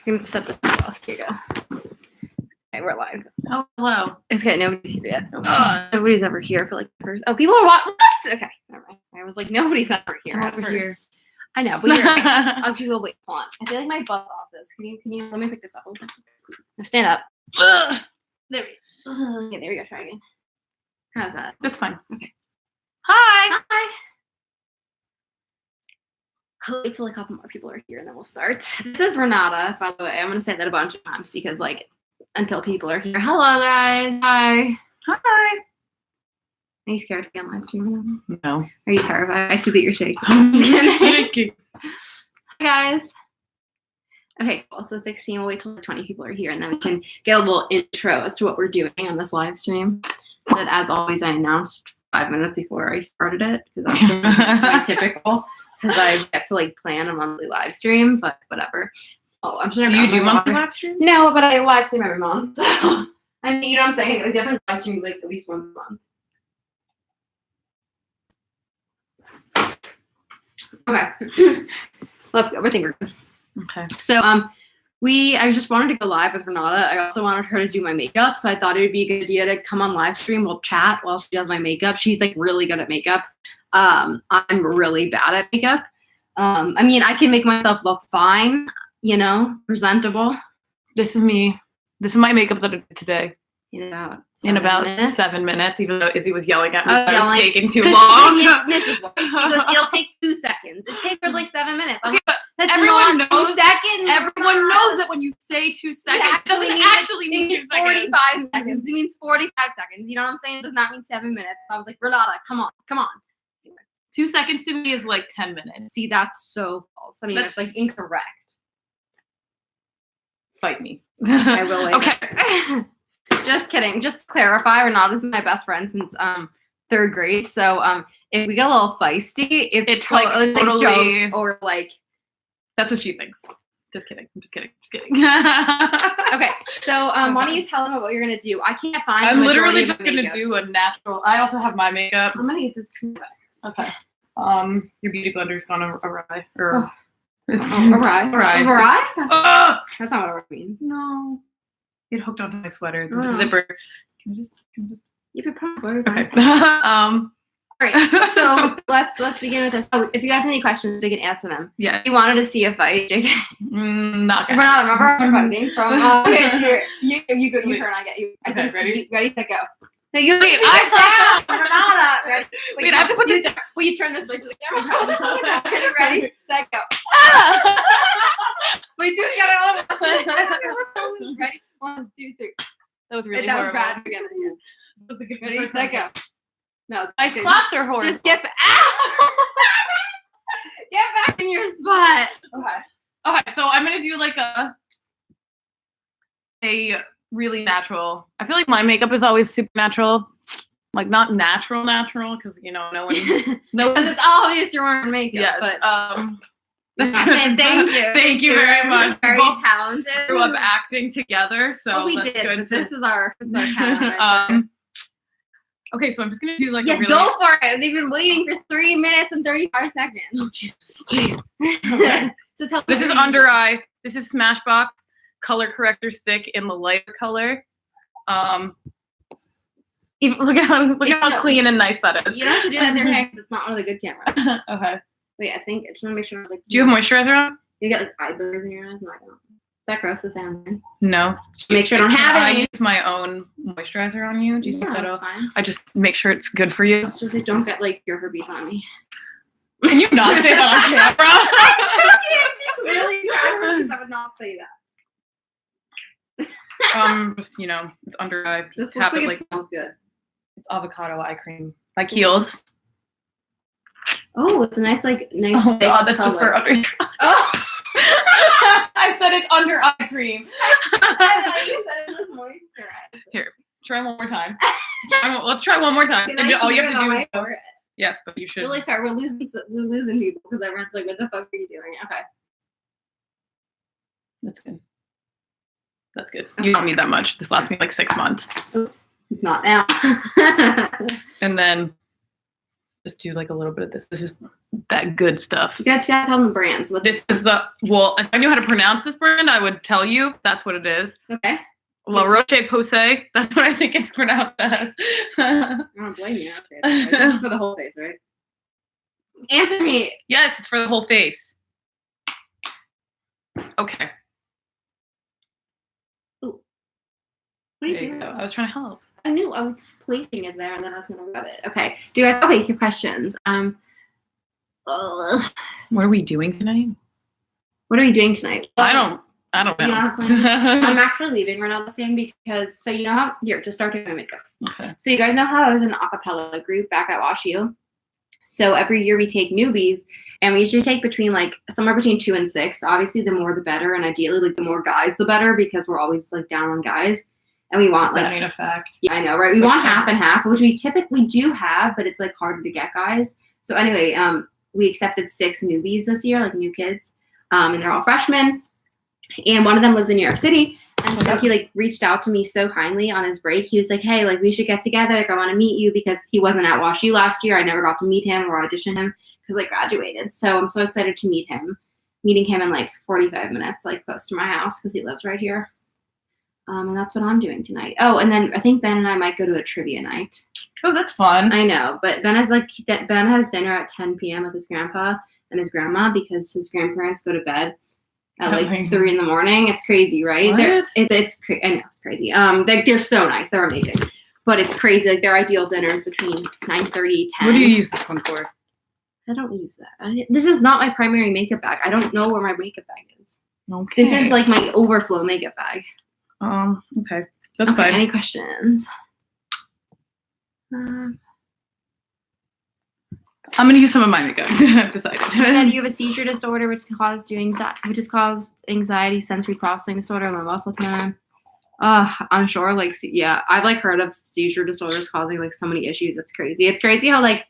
I'm gonna set this off. Here you go. Okay, we're live. Oh, hello. Okay, nobody's here yet. Nobody's ever here for like the first. Oh, people are watching. What? Okay, never mind. I was like, nobody's ever here. I'm over here. I know, but you're. Actually, we'll wait. Hold on. I feel like my butt's off this. Can you? Let me pick this up. Now stand up. There we go. Okay, there we go. Try again. How's that? That's fine. Okay. Hi. Hi. I'll wait till a couple more people are here and then we'll start. This is Renata, by the way. I'm going to say that a bunch of times because, like, until people are here. Hello, guys. Hi. Hi. Are you scared to be on live stream? No. Are you terrified? I see that you're shaking. I'm shaking. Hi, guys. Okay, cool. So 16. We'll wait till 20 people are here and then we can get a little intro as to what we're doing on this live stream. That, as always, I announced 5 minutes before I started it because that's my typical. Because I get to like plan a monthly live stream, but whatever. Oh, I'm sure. Do you do monthly live streams? No, but I live stream every month. So, I mean, you know what I'm saying? Like, different live streams like at least once a month. Okay. Let's go. I think we're good. Okay. So I just wanted to go live with Renata. I also wanted her to do my makeup, so I thought it would be a good idea to come on live stream. We'll chat while she does my makeup. She's like really good at makeup. I'm really bad at makeup. I mean, I can make myself look fine, you know, presentable. This is me. This is my makeup that I did today. In about 7 minutes, even though Izzy was yelling at me. I was taking too long. She goes, it'll take 2 seconds. It takes her like 7 minutes. Okay, but that's everyone not knows. 2 seconds. Everyone knows that when you say 2 seconds, it doesn't actually mean 2 seconds. 45 seconds. It means 45 seconds. You know what I'm saying? It does not mean 7 minutes. I was like, Renata, come on. 2 seconds to me is like 10 minutes. See, that's so false. I mean, that's like incorrect. Fight me. I will later. Okay. Just kidding. Just to clarify, Renata's my best friend since 3rd grade. So if we get a little feisty, it's like totally or like that's what she thinks. Just kidding. I'm just kidding. Okay. So why don't you tell them what you're gonna do? I can't find. I'm literally just gonna do a natural. I also have my makeup. I'm gonna use this. Okay. Your beauty blender's gone awry. Awry? Awry? That's not what awry means. No. It hooked onto my sweater. The zipper. Can you just? You could probably. Okay. All right. So let's begin with this. Oh, if you guys have any questions, we can answer them. Yeah. You wanted to see a fight, JK. Not good. We're not. Remember fighting from. Okay, you go. You turn. I get you. Okay. Ready? Ready? Set, go. No, you wait. I down. Renata. Ready? Wait. I have to put this down. Will you turn this way to the camera? Ready? Set, go. Wait, do it again all at once. Ready? 1, 2, 3. That was really horrible. That was bad again. Ready? Set, go. No. My claps are horrible. Just get back. Get back in your spot. Okay. So I'm gonna do like a really natural. I feel like my makeup is always super natural, like not natural, because you know no one knows. It's obvious you're wearing makeup. Yes. But thank you. Thank you very much. Very we both talented. Grew up acting together, so we that's did. good. But this is our talent. Okay, so I'm just gonna do like yes, a really... go for it. They've been waiting for 3 minutes and 35 seconds. Oh Jesus, jeez. Okay. So tell this is under eye. This is Smashbox color corrector stick in the lighter color. Even, look at how clean and nice that is. You don't have to do that in your hair because it's not one of the good cameras. Okay. Wait, I think I just want to make sure. Like, do you have moisturizer on? You get like eyebrows in your eyes. Is that gross to say on there? No. Make sure I don't have any. I use my own moisturizer on you. Do you think that'll? Fine. I just make sure it's good for you. Just like, don't get like your herpes on me. Can you not say that on camera? Really bad. I would not say that. Just it's under eye. This looks like it smells good. It's avocado eye cream. Like Kiehl's. Oh, it's a nice Oh God, this was for under. Oh. I said it's under eye cream. I thought you said it was moisturizer. Here, try one more time. Let's try one more time. All you have to do is yes, but you should. Really sorry, we're losing people because everyone's like, "What the fuck are you doing?" Okay, that's good. That's good. You don't need that much. This lasts me like 6 months. Oops, not now. And then just do like a little bit of this. This is that good stuff. You gotta tell them the brands. This is well, if I knew how to pronounce this brand, I would tell you. That's what it is. Okay. La Roche-Posay. That's what I think it's pronounced as. I don't blame you. This is for the whole face, right? Answer me. Yes, it's for the whole face. Okay. Ooh. What are you There you doing? go. I was trying to help. I knew I was placing it there, and then I was gonna rub it. Okay. Do you guys? Okay. Your questions. What are we doing tonight? What are we doing tonight? I don't know. You don't have plans? I'm actually leaving Renata soon because, so you know how, here, just start doing my makeup. Okay. So you guys know how I was in an acapella group back at WashU? So every year we take newbies, and we usually take between like somewhere between 2 and 6. Obviously the more the better, and ideally like the more guys the better, because we're always like down on guys. And we want That like, ain't a fact. yeah, I know, right? We want half and half, which we typically do have, but it's like harder to get guys. So anyway, we accepted 6 newbies this year, like new kids, and they're all freshmen. And one of them lives in New York City. And so he like reached out to me so kindly on his break. He was like, hey, like we should get together. Like I want to meet you, because he wasn't at WashU last year. I never got to meet him or audition him because I graduated. So I'm so excited to meet him. Meeting him in like 45 minutes, like close to my house, because he lives right here. And that's what I'm doing tonight. Oh, and then I think Ben and I might go to a trivia night. Oh, that's fun. I know, but Ben has dinner at 10 p.m. with his grandpa and his grandma, because his grandparents go to bed at like 3 in the morning. It's crazy, right? What? I know it's crazy. They're so nice. They're amazing, but it's crazy. Like their ideal dinner is between 9:30, 10. What do you use this one for? I don't use that. This is not my primary makeup bag. I don't know where my makeup bag is. Okay. This is like my overflow makeup bag. Okay. That's fine. Any questions? I'm gonna use some of my makeup. I've decided. You said you have a seizure disorder, which is caused anxiety, sensory processing disorder, my muscle tone. I'm sure. Like, yeah, I've like heard of seizure disorders causing like so many issues. It's crazy. It's crazy how like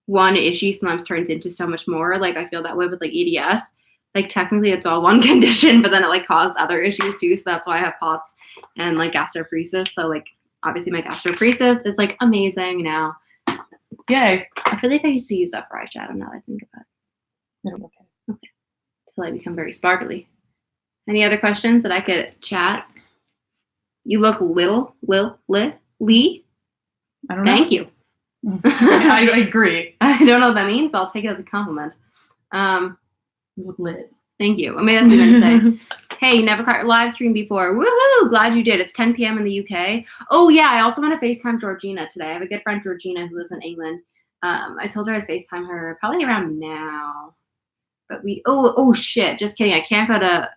one issue sometimes turns into so much more. Like I feel that way with like EDS. Like technically it's all one condition, but then it like caused other issues too. So that's why I have POTS and like gastroparesis. So like obviously my gastroparesis is like amazing now. Yay. I feel like I used to use that for eyeshadow now that I think about it. Okay. Okay. Till I become very sparkly. Any other questions that I could chat? You look Lee. I don't know. Thank you. I agree. I don't know what that means, but I'll take it as a compliment. You look lit. Thank you. I mean, that's what I'm gonna say. Hey, never caught your live stream before. Woohoo! Glad you did. It's 10 p.m. in the UK. Oh yeah, I also want to FaceTime Georgina today. I have a good friend Georgina who lives in England. I told her I'd FaceTime her probably around now. But oh shit, just kidding. I can't go to.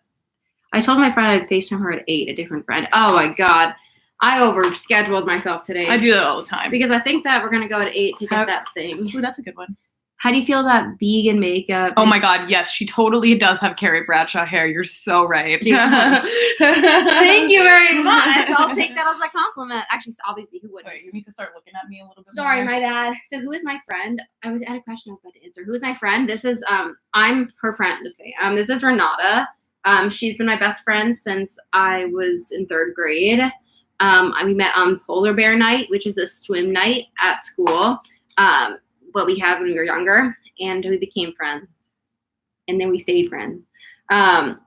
I told my friend I'd FaceTime her at 8, a different friend. Oh my god. I overscheduled myself today. I do that all the time. Because I think that we're gonna go at 8 to get that thing. Ooh, that's a good one. How do you feel about vegan makeup? Oh my god, yes, she totally does have Carrie Bradshaw hair. You're so right. Thank you very much. I'll take that as a compliment. Actually, obviously, who wouldn't? Wait, you need to start looking at me a little bit Sorry, more. my bad. So who is my friend? I had a question I was about to answer. Who is my friend? This is, I'm her friend. Just kidding. This is Renata. She's been my best friend since I was in 3rd grade. We met on Polar Bear Night, which is a swim night at school. What we had when we were younger, and we became friends, and then we stayed friends. And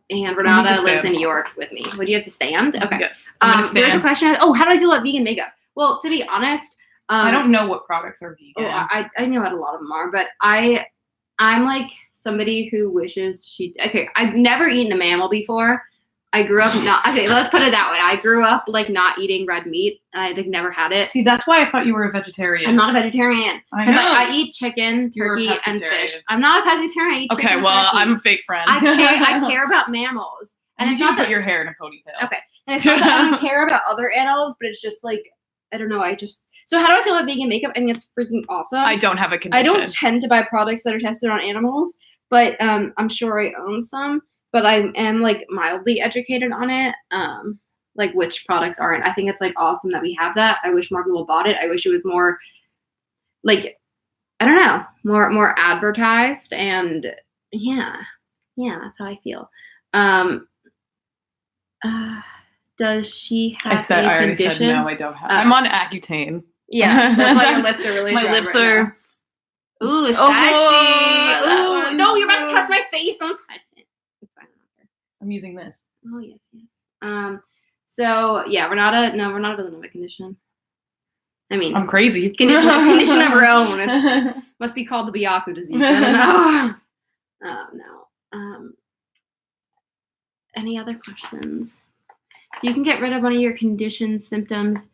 Renata lives in New York with me. Would you have to stand? Okay. Yes. I'm gonna There's a stand. question. Oh, how do I feel about vegan makeup? Well, to be honest, I don't know what products are vegan. I know what a lot of them are, but I'm like somebody who wishes she. Okay, I've never eaten a mammal before. I grew up not. Okay, let's put it that way. I grew up like not eating red meat, and I like never had it. See, that's why I thought you were a vegetarian. I'm not a vegetarian I because know. I eat chicken, You're a turkey, and pescatarian. fish. I'm not a pescatarian. I eat chicken Okay, and well, turkey. I'm a fake friend. I care about mammals, and you it's can not put that. your hair in a ponytail. Okay, and it's not that I don't care about other animals, but it's just like I don't know. So how do I feel about vegan makeup? I think it's freaking awesome. I don't have a condition. I don't tend to buy products that are tested on animals, but I'm sure I own some. But I am like mildly educated on it, like which products aren't. I think it's like awesome that we have that. I wish more people bought it. I wish it was more, like, I don't know, more advertised. And yeah, that's how I feel. Does she have I already condition? said no. I don't have. I'm on Accutane. Yeah, that's why your lips are really My dry lips right are. now. Ooh, sassy. that Ooh, no, you're about to one. touch my face. Don't touch it. It's fine. I'm using this. Oh, yes. So, yeah, Renata doesn't have a condition. I mean, I'm crazy. condition of her own. It must be called the Biaku disease. I don't know. Oh, no. Any other questions? If you can get rid of one of your condition symptoms,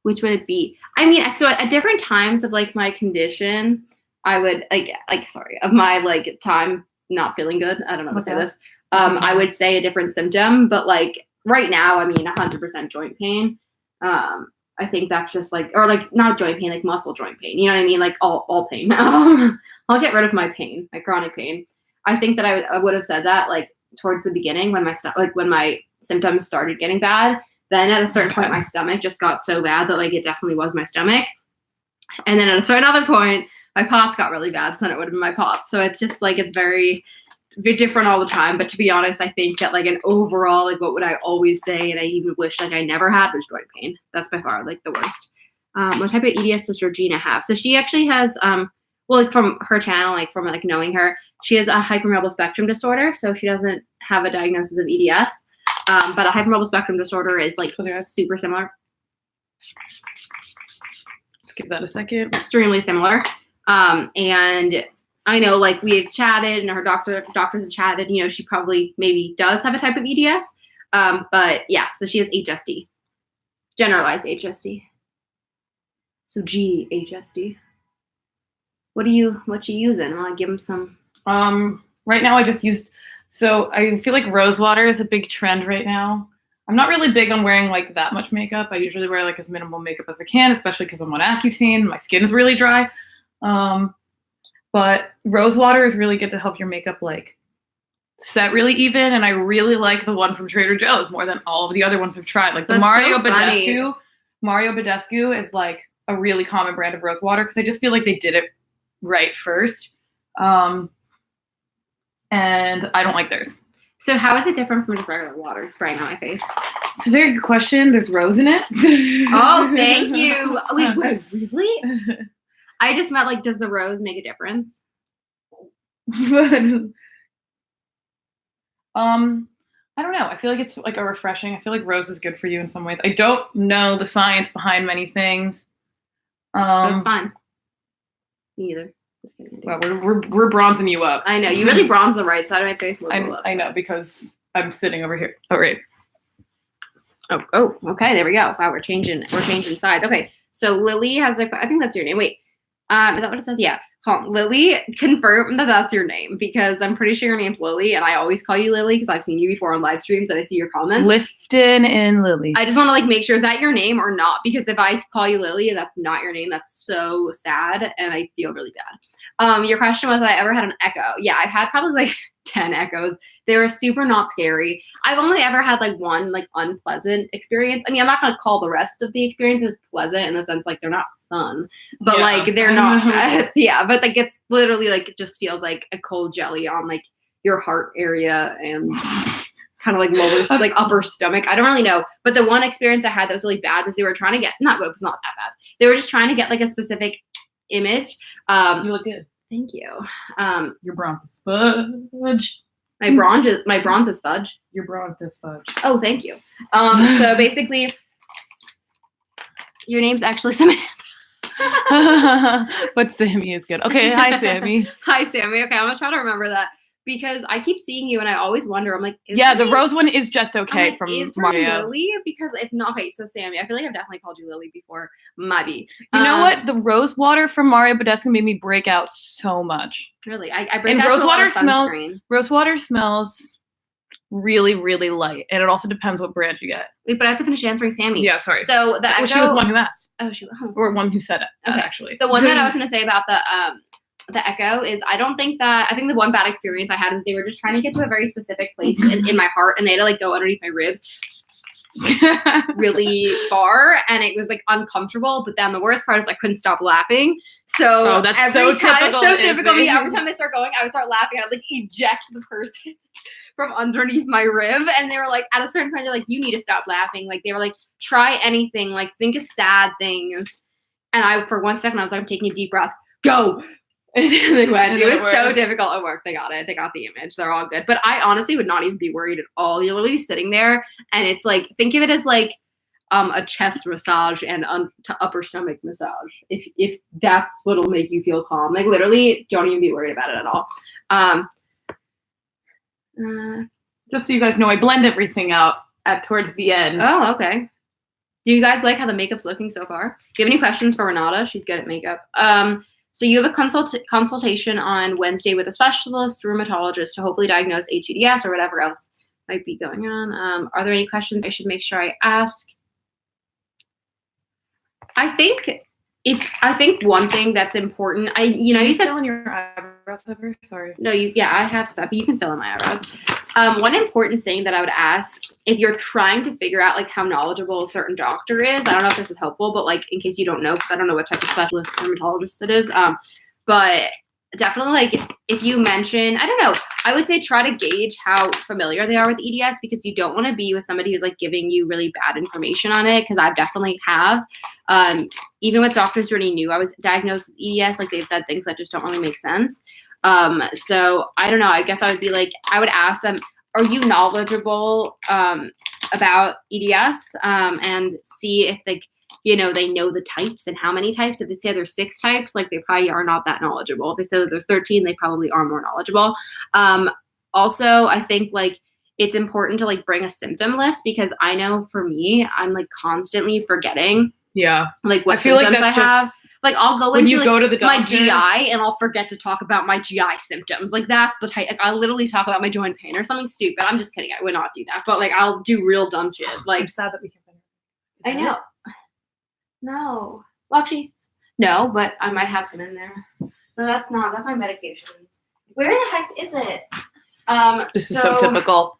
which would it be? I mean, so at different times of like my condition, I would of my like time not feeling good. I don't know how to say this. I would say a different symptom, but like right now, I mean, 100% joint pain. I think that's just like, or like not joint pain, like muscle joint pain. You know what I mean? Like all pain. I'll get rid of my pain, my chronic pain. I think that I would have said that like towards the beginning when my symptoms started getting bad. Then at a certain point, my stomach just got so bad that like it definitely was my stomach. And then at a certain other point, my POTS got really bad, so then it would have been my POTS. So it's just like it's very different all the time. But to be honest, I think that like an overall, like what would I always say, and I even wish like I never had, was joint pain. That's by far like the worst. What type of EDS does Georgina have? So she actually has well, like from her channel, like from like knowing her, she has a hypermobile spectrum disorder. So she doesn't have a diagnosis of EDS. But a hypermobile spectrum disorder is like super similar. Let's give that a second. Extremely similar. And I know like we've chatted and her doctors have chatted, you know, she probably maybe does have a type of EDS. But yeah, so she has HSD, generalized HSD. So GHSD. What you using? I want to give them some. Right now I just used, so I feel like rose water is a big trend right now. I'm not really big on wearing like that much makeup. I usually wear like as minimal makeup as I can, especially because I'm on Accutane. My skin is really dry. But rose water is really good to help your makeup like set really even. And I really like the one from Trader Joe's more than all of the other ones I've tried. Like the Mario Badescu is like a really common brand of rose water because I just feel like they did it right first. And I don't like theirs. So how is it different from just regular water spraying on my face? It's a very good question. There's rose in it. Oh, thank you. Wait, really? I just meant like, does the rose make a difference? I don't know. I feel like it's like a refreshing. I feel like rose is good for you in some ways. I don't know the science behind many things. That's fine. Me either. Just kidding. Well, we're bronzing you up. I know. You really bronze the right side of my face. I know because I'm sitting over here. Oh, right. Oh, okay. There we go. Wow, we're changing sides. Okay. So Lily has I think that's your name. Wait. Is that what it says? Yeah. Lily, confirm that that's your name because I'm pretty sure your name's Lily, and I always call you Lily because I've seen you before on live streams and I see your comments. Lifton and Lily. I just want to like make sure, is that your name or not? Because if I call you Lily and that's not your name, that's so sad and I feel really bad. Your question was, have I ever had an echo? Yeah, I've had probably like 10 echoes. They were super not scary. I've only ever had like one like unpleasant experience. I mean, I'm not gonna call the rest of the experiences pleasant in the sense like they're not fun, but like they're not. Yeah, but like it's literally like it just feels like a cold jelly on like your heart area and kind of like lower like upper stomach. I don't really know, but the one experience I had that was really bad was they were trying to get it was not that bad. They were just trying to get like a specific image. You look good. Thank you. Your bronze is fudge. My bronze is fudge. Your bronze is fudge. Oh, thank you. So basically, your name's actually Samantha. But Sammy is good. Okay, hi Sammy. Hi Sammy. Okay, I'm gonna try to remember that because I keep seeing you and I always wonder. I'm like, the rose one is just okay like, from is Mario. Lily? Because if not, okay, so Sammy, I feel like I've definitely called you Lily before. Maybe. You know what? The rose water from Mario Badescu made me break out so much. Really, I break and out. Rose to water a lot of sunscreen. Rose water smells really, really light, and it also depends what brand you get. Wait, but I have to finish answering Sammy. Yeah, sorry. So the echo, she was the one who asked. Oh, she was. Or one who said it. Okay. Actually, the one that I was gonna say about the echo is I think the one bad experience I had was they were just trying to get to a very specific place in my heart and they had to like go underneath my ribs really far and it was like uncomfortable. But then the worst part is I couldn't stop laughing. So that's so typical. So typical of me. Every time they start going, I would start laughing. I'd like eject the person from underneath my rib. And they were like, at a certain point, they're like, you need to stop laughing. Like they were like, try anything, like think of sad things. And I, for 1 second, I was like, I'm taking a deep breath. Go. They went. And It then was it so worked. difficult at work. They got it. They got the image. They're all good. But I honestly would not even be worried at all. You're literally sitting there, and it's like, think of it as like a chest massage and to upper stomach massage. If that's what'll make you feel calm. Like literally, don't even be worried about it at all. Just so you guys know, I blend everything out towards the end. Oh, okay. Do you guys like how the makeup's looking so far? Do you have any questions for Renata? She's good at makeup. So you have a consultation on Wednesday with a specialist, rheumatologist, to hopefully diagnose HEDS or whatever else might be going on. Are there any questions I should make sure I ask? I think one thing that's important, you said fill in your eyebrows ever? Sorry. No, I have stuff. You can fill in my eyebrows. One important thing that I would ask, if you're trying to figure out like how knowledgeable a certain doctor is, I don't know if this is helpful, but like in case you don't know, because I don't know what type of specialist dermatologist it is, but definitely like if you mention, I don't know, I would say try to gauge how familiar they are with EDS, because you don't want to be with somebody who's like giving you really bad information on it, because I've definitely have. Even with doctors who already knew I was diagnosed with EDS, like they've said things that just don't really make sense. So I don't know, I guess I would be like, I would ask them, are you knowledgeable about EDS, and see if they know the types and how many types. If they say there's 6 types, like they probably are not that knowledgeable. If they say that there's 13, they probably are more knowledgeable. Also, I think like it's important to like bring a symptom list, because I know for me, I'm like constantly forgetting. Yeah. Like what I feel symptoms like I have. Like I'll go when into you like, go to the my doctor, GI and I'll forget to talk about my GI symptoms. Like that's the type. Like I'll literally talk about my joint pain or something stupid. I'm just kidding. I would not do that. But like I'll do real dumb shit. Like I'm sad that we can't. I know. No. Well, actually, no. But I might have some in there. No, that's not. That's my medications. Where the heck is it? This is so typical.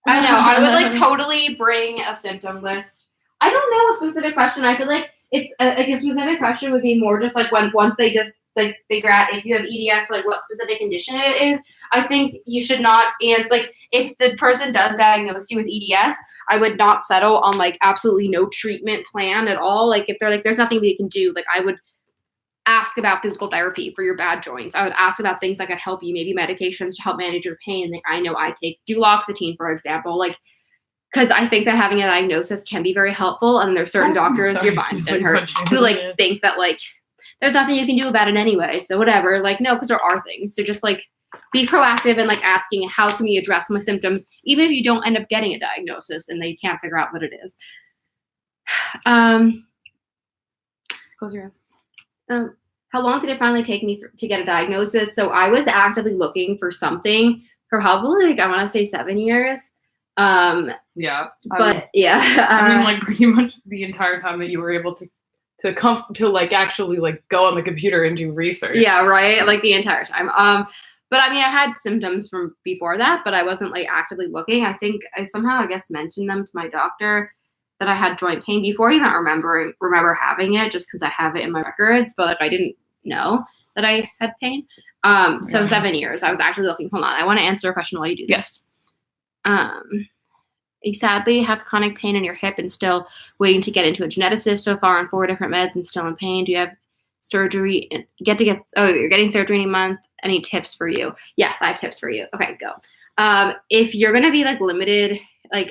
I know. I would like totally bring a symptom list. I don't know a specific question. I feel like it's like a specific question would be more just like once they just like figure out if you have EDS, like what specific condition it is. I think you should not answer, like if the person does diagnose you with EDS, I would not settle on like absolutely no treatment plan at all. Like if they're like, there's nothing we can do, like I would ask about physical therapy for your bad joints. I would ask about things that could help you, maybe medications to help manage your pain. Like I know I take duloxetine, for example, like because I think that having a diagnosis can be very helpful. And there's certain doctors, you're fine, didn't hurt, who like think that like there's nothing you can do about it anyway. So whatever, like no, because there are things. So just like be proactive and like asking how can we address my symptoms, even if you don't end up getting a diagnosis and they can't figure out what it is. Close your eyes. How long did it finally take me to get a diagnosis? So I was actively looking for something for probably like I want to say 7 years. Yeah. But yeah. I mean, like pretty much the entire time that you were able to come to like actually like go on the computer and do research. Yeah, right. Like the entire time. But I mean, I had symptoms from before that, but I wasn't like actively looking. I think I somehow, I guess, mentioned them to my doctor that I had joint pain before even remember having it, just because I have it in my records, but like I didn't know that I had pain. So 7 years, I was actually looking. Hold on, I want to answer a question while you do this. You sadly have chronic pain in your hip and still waiting to get into a geneticist so far on 4 different meds and still in pain. Do you have surgery? You're getting surgery in a month. Any tips for you? Yes, I have tips for you. Okay, go. If you're gonna be like limited, like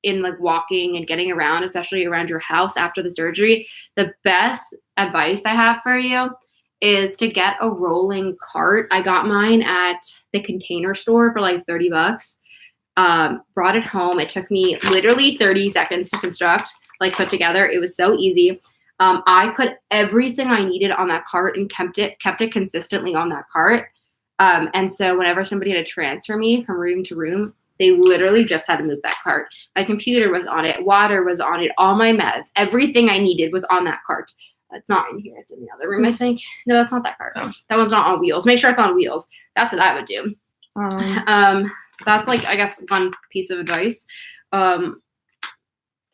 in like walking and getting around, especially around your house after the surgery, the best advice I have for you is to get a rolling cart. I got mine at the Container Store for like $30. Brought it home. It took me literally 30 seconds to construct, like put together. It was so easy. I put everything I needed on that cart and kept it consistently on that cart. And so whenever somebody had to transfer me from room to room, they literally just had to move that cart. My computer was on it. Water was on it. All my meds, everything I needed was on that cart. It's not in here. It's in the other room, I think. No, that's not that cart. Oh. That one's not on wheels. Make sure it's on wheels. That's what I would do. That's like, I guess, one piece of advice.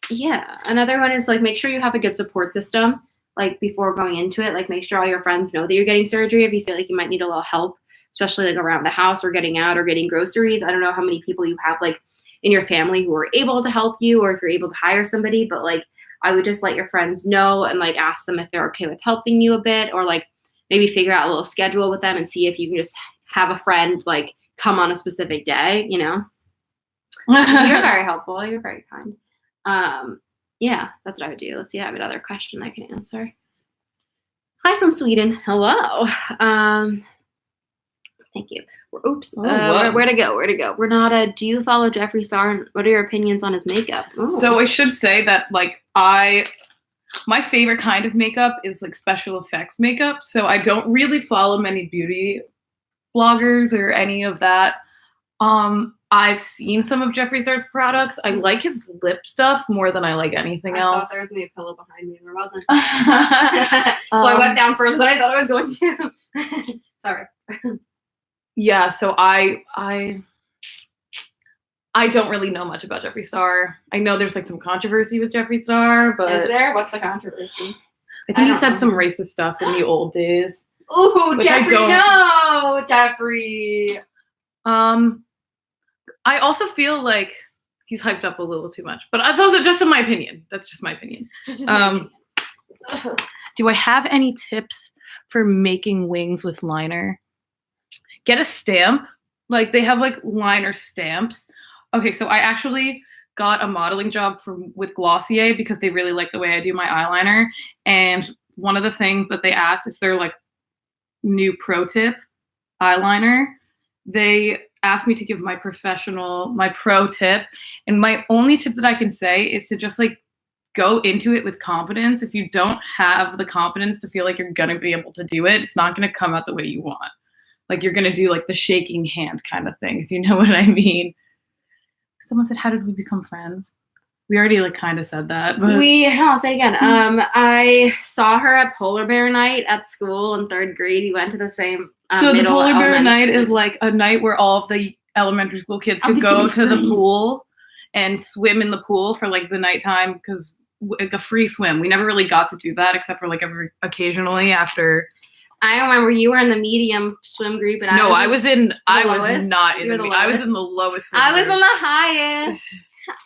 Yeah. Another one is like, make sure you have a good support system, like before going into it, like make sure all your friends know that you're getting surgery. If you feel like you might need a little help, especially like around the house or getting out or getting groceries. I don't know how many people you have like in your family who are able to help you, or if you're able to hire somebody, but like, I would just let your friends know and like ask them if they're okay with helping you a bit, or like maybe figure out a little schedule with them and see if you can just have a friend like come on a specific day, you know. You're very helpful. You're very kind. Yeah, that's what I would do. Let's see. I have another question I can answer. Hi from Sweden. Hello. Thank you. Oops. Where to go? Renata, do you follow Jeffree Star? And what are your opinions on his makeup? Ooh. So I should say that like my favorite kind of makeup is like special effects makeup. So I don't really follow many beauty bloggers or any of that. I've seen some of Jeffree Star's products. I like his lip stuff more than I like anything else. I thought there was gonna be a pillow behind me and there wasn't. So I went down further than I thought I was going to. Sorry. Yeah, so I don't really know much about Jeffree Star. I know there's like some controversy with Jeffree Star, but is there? What's the controversy? I think he said some racist stuff in the old days. Ooh, Jeffree, no, Jeffree. I also feel like he's hyped up a little too much, but that's also just in my opinion. That's just my opinion. Do I have any tips for making wings with liner? Get a stamp. Like they have like liner stamps. Okay, so I actually got a modeling job with Glossier because they really like the way I do my eyeliner. And one of the things that they asked is their like new pro tip eyeliner. They asked me to give my pro tip. And my only tip that I can say is to just like go into it with confidence. If you don't have the confidence to feel like you're gonna be able to do it, it's not gonna come out the way you want. Like you're gonna do like the shaking hand kind of thing, if you know what I mean. Someone said, how did we become friends? We already like kind of said that. But I'll say it again. I saw her at Polar Bear Night at school in 3rd grade. We went to the same so the Polar Bear Night is like a night where all of the elementary school kids could go to the pool and swim in the pool for like the nighttime, because like a free swim. We never really got to do that except for like occasionally after. I remember you were in the medium swim group, and I was not in the I was in the lowest swim I was group. in the highest.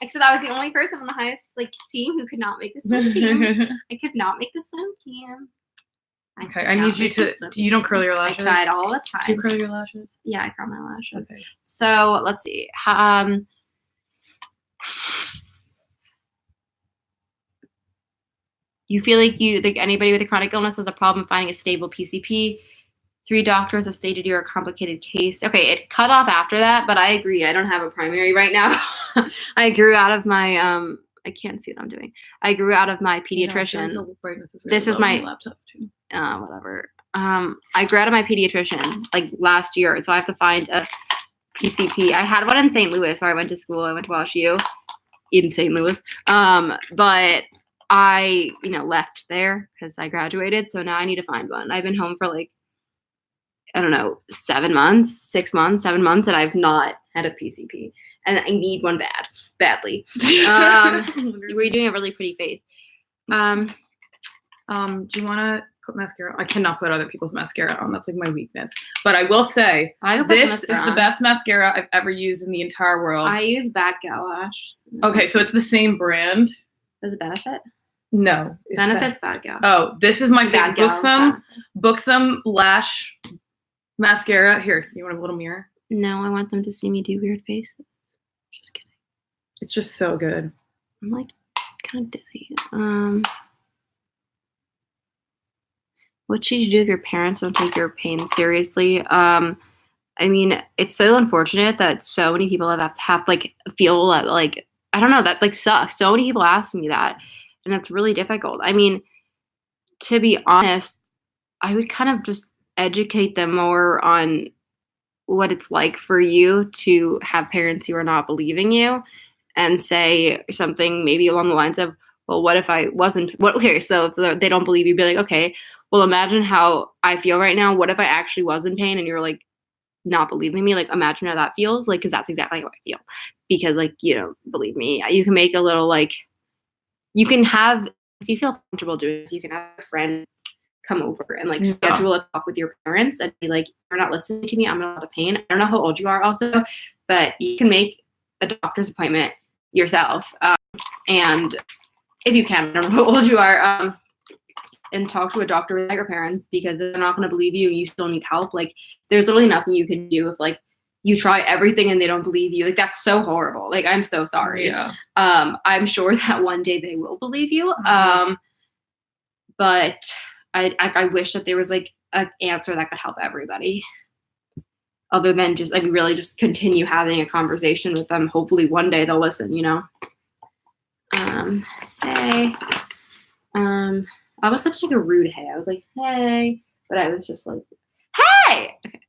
Except I was the only person on the highest like team who could not make the swim team. I could not make the swim team. Okay, I need you to. You don't curl your lashes. I tried all the time. Do you curl your lashes? Yeah, I curl my lashes. Okay. So let's see. You feel like anybody with a chronic illness has a problem finding a stable PCP. 3 doctors have stated you're a complicated case. Okay, it cut off after that, but I agree. I don't have a primary right now. I grew out of my I can't see what I'm doing. I grew out of my pediatrician. The brightness is really this is my laptop too. Whatever. I grew out of my pediatrician like last year, so I have to find a PCP. I had one in St. Louis, where I went to school. I went to WashU in St. Louis. But I, left there because I graduated. So now I need to find one. I've been home for like, I don't know, 7 months, 6 months, 7 months, and I've not had a PCP. And I need one badly. We're doing a really pretty face. Do you want to put mascara on? I cannot put other people's mascara on. That's like my weakness. But I will say, this is the best mascara I've ever used in the entire world. I use Bad Gal Lash. Okay, so it's the same brand. Does it benefit? No. Benefit's Bad Gal. Oh, this is my favorite. Buxom Lash mascara. Here, you want a little mirror? No, I want them to see me do weird faces. Just kidding. It's just so good. I'm like kind of dizzy. What should you do if your parents don't take your pain seriously? I mean, it's so unfortunate that so many people have to like feel that like, I don't know, that like sucks. So many people ask me that, and it's really difficult. I mean, to be honest, I would kind of just educate them more on what it's like for you to have parents who are not believing you, and say something maybe along the lines of, well, what if I wasn't, okay, so if they don't believe you, be like, okay, well, imagine how I feel right now. What if I actually was in pain and you're like not believing me? Like, imagine how that feels. Like, because that's exactly how I feel. Because like, you don't believe me. You can make a little like, you can have, if you feel comfortable doing this, you can have a friend come over and like schedule a talk with your parents and be like, you're not listening to me. I'm in a lot of pain. I don't know how old you are also, but you can make a doctor's appointment yourself. And if you can, I don't know how old you are. and talk to a doctor without your parents, because they're not going to believe you and you still need help. Like, there's literally nothing you can do if like you try everything and they don't believe you. Like, that's so horrible. Like, I'm so sorry. Yeah. I'm sure that one day they will believe you. But I wish that there was like an answer that could help everybody, other than just like really just continue having a conversation with them. Hopefully one day they'll listen, you know? Hey. I was such like a rude hey. I was like, hey, but I was just like, hey. Okay.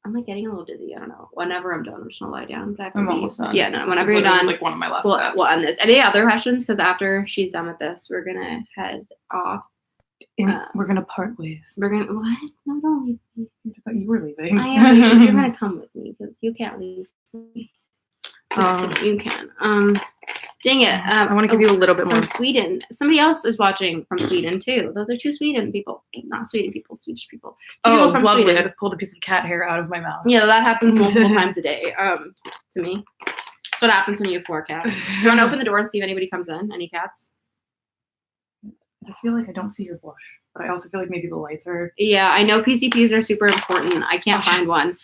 I'm like getting a little dizzy. I don't know. Whenever I'm done, I'm just gonna lie down. But I have to I'm almost done. Yeah, no. Whenever you're done, like one of my last steps. We'll end this. Any other questions? Because after she's done with this, we're gonna head off. We're gonna part ways. We're gonna what? No, don't leave me. I thought you were leaving. I am leaving. You're gonna come with me because you can't leave me. Just kidding. You can. Dang it. I want to give you a little bit more. From Sweden. Somebody else is watching from Sweden too. Those are two Sweden people. Not Sweden people, Swedish people. Oh, from lovely. Sweden. I just pulled a piece of cat hair out of my mouth. Yeah, that happens multiple times a day to me. That's what happens when you have 4 cats. Do you want to open the door and see if anybody comes in? Any cats? I just feel like I don't see your blush, but I also feel like maybe the lights are... Yeah, I know PCPs are super important. I can't find one.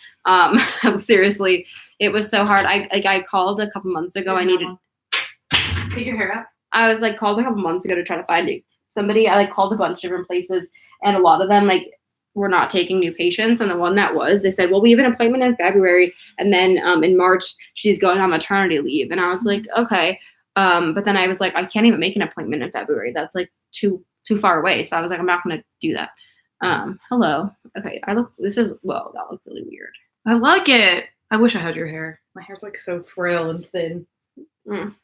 Seriously, it was so hard. I called a couple months ago. I needed... Take your hair out. I was like called a couple months ago to try to find somebody. I like called a bunch of different places, and a lot of them like were not taking new patients. And the one that was, they said, well, we have an appointment in February, and then in March she's going on maternity leave. And I was like, okay, but then I was like, I can't even make an appointment in February. That's like too far away. So I was like, I'm not gonna do that. Hello. Okay, that looked really weird. I like it. I wish I had your hair. My hair's like so frail and thin.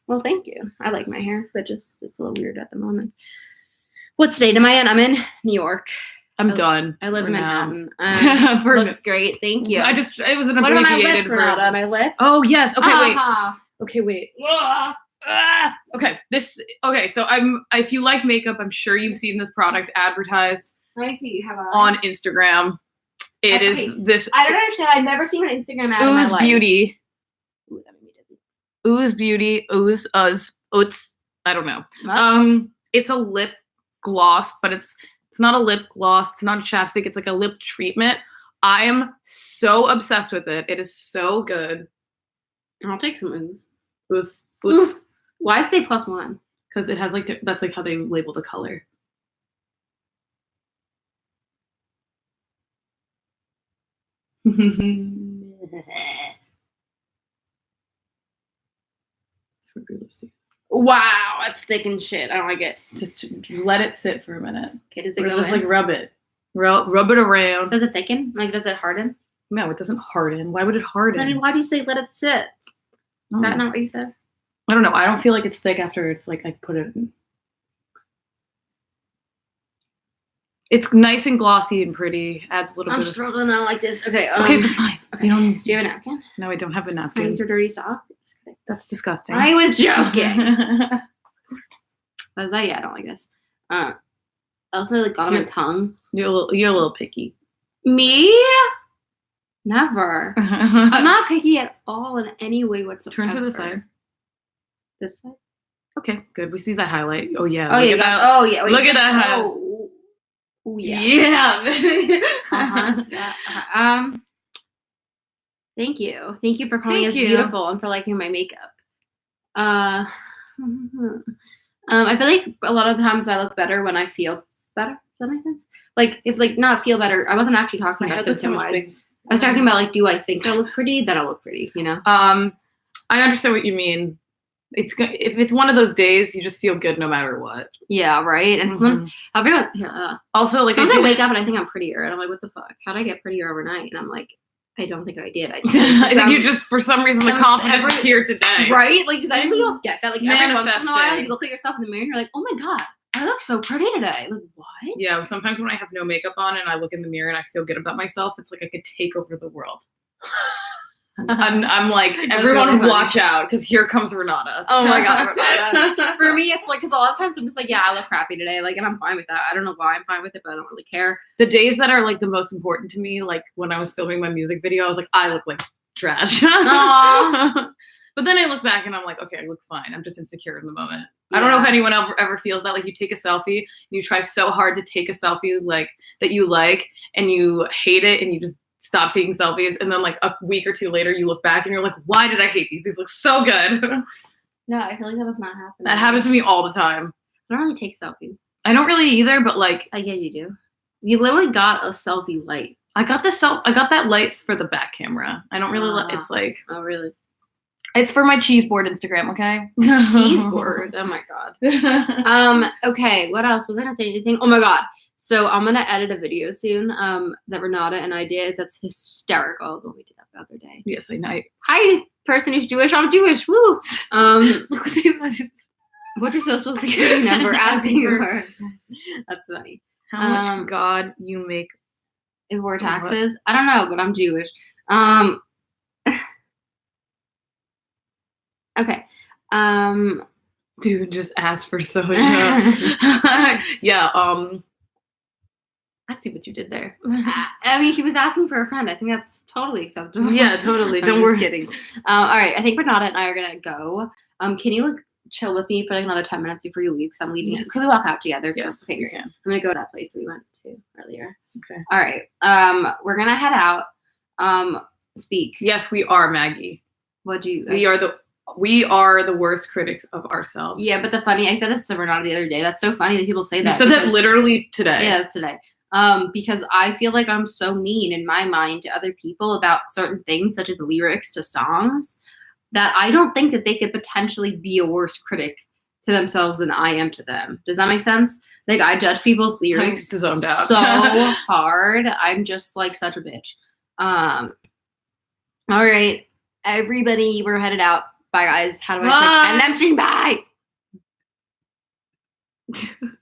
Well, thank you. I like my hair, but just it's a little weird at the moment. What state am I in? I'm in New York. I'm done. I live in Manhattan. Looks great. Thank you. It was an what abbreviated are my lips, version. Renata? My lips? Oh yes. Okay, wait. Okay, wait. Okay. So if you like makeup, I'm sure you've seen this product advertised I see you have on Instagram. It is this. I don't understand. I've never seen an Instagram ad in my Ooze life. Beauty. Ooh, that made me dizzy. Ooze Beauty. Ooze Oots. I don't know. What? It's a lip gloss, but it's not a lip gloss. It's not a chapstick. It's like a lip treatment. I am so obsessed with it. It is so good. I'll take some ooze. Ooze. Ooze. Why say +1? Because it has like that's like how they label the color. Wow, that's thick and shit. I don't like it. Just let it sit for a minute. Okay, does it Or go just in? like rub it. Rub it around. Does it thicken? Like, does it harden? No, it doesn't harden. Why would it harden? Then why do you say let it sit? Is that not what you said? I don't know. I don't feel like it's thick after it's like I put it in. It's nice and glossy and pretty. Adds a little I'm bit struggling. I don't like this. Okay. Okay, so fine. Okay. You don't. Do you have a napkin? No, I don't have a napkin. Hands are dirty sock. Just kidding. That's disgusting. I was joking. Was I? Yeah, I don't like this. I also like got on my tongue. You're a little picky. Me? Never. I'm not picky at all in any way whatsoever. Turn to the side. This side? Okay, good. We see that highlight. Oh yeah. Oh yeah. Oh yeah. Wait, look at that highlight. Oh yeah. Yeah. Thank you. Thank you for calling us beautiful and for liking my makeup. I feel like a lot of the times I look better when I feel better. Does that make sense? Like, if like not feel better. I wasn't actually talking about symptom-wise. I was talking about like, do I think I look pretty? Then I look pretty, you know? I understand what you mean. If it's one of those days, you just feel good no matter what. Yeah, right. And sometimes everyone. Also, like sometimes I wake up and I think I'm prettier, and I'm like, what the fuck? How'd I get prettier overnight? And I'm like, I don't think I did. I think you just, for some reason, the confidence is here today. Right? Like, does anybody else get that? Like, every once in a while, you Manifesting. look at yourself in the mirror and you're like, oh my God, I look so pretty today. Like, what? Yeah, sometimes when I have no makeup on and I look in the mirror and I feel good about myself, it's like I could take over the world. I'm like, everyone really watch out, because here comes Renata. Oh my God, Renata. For me, it's like, because a lot of times I'm just like, yeah, I look crappy today. Like, and I'm fine with that. I don't know why I'm fine with it, but I don't really care. The days that are like the most important to me, like when I was filming my music video, I was like, I look like trash. But then I look back and I'm like, okay, I look fine. I'm just insecure in the moment. I don't know if anyone ever feels that. Like you take a selfie and you try so hard to take a selfie like that you like and you hate it and you just stop taking selfies. And then like a week or two later, you look back and you're like, why did I hate these? These look so good. No, I feel like that was not happening. That happens to me all the time. I don't really take selfies. I don't really either, but like. I get you do. You literally got a selfie light. I got that lights for the back camera. I don't really it's like. Oh, really? It's for my cheese board Instagram, okay? Cheese board. Oh my god. Okay, what else? Was I gonna say anything? Oh my god. So I'm gonna edit a video soon. That Renata and I did. That's hysterical. When we did that the other day. Yes, I know. Hi, person who's Jewish. I'm Jewish. Woo. Look at these legends. What's your social security number? As you are. That's funny. How much God you make before taxes? What? I don't know, but I'm Jewish. Okay. Dude, just ask for soja. Yeah. I see what you did there. I mean, he was asking for a friend. I think that's totally acceptable. Yeah, totally. Don't worry. Kidding. All right. I think Renata and I are gonna go. Can you like chill with me for like another 10 minutes before you leave? Because I'm leaving. Because we walk out together. Yes, okay, you can. I'm gonna go to that place we went to earlier. Okay. All right. We're gonna head out. Speak. Yes, we are, Maggie. What'd you? We are the worst critics of ourselves. Yeah, but I said this to Renata the other day. That's so funny that people say that. You said that literally today. Yeah, that's today. Because I feel like I'm so mean in my mind to other people about certain things, such as lyrics to songs, that I don't think that they could potentially be a worse critic to themselves than I am to them. Does that make sense? Like, I judge people's lyrics so hard. I'm just like such a bitch. All right, everybody, we're headed out. Bye, guys. How do I click? And I'm streaming. Bye.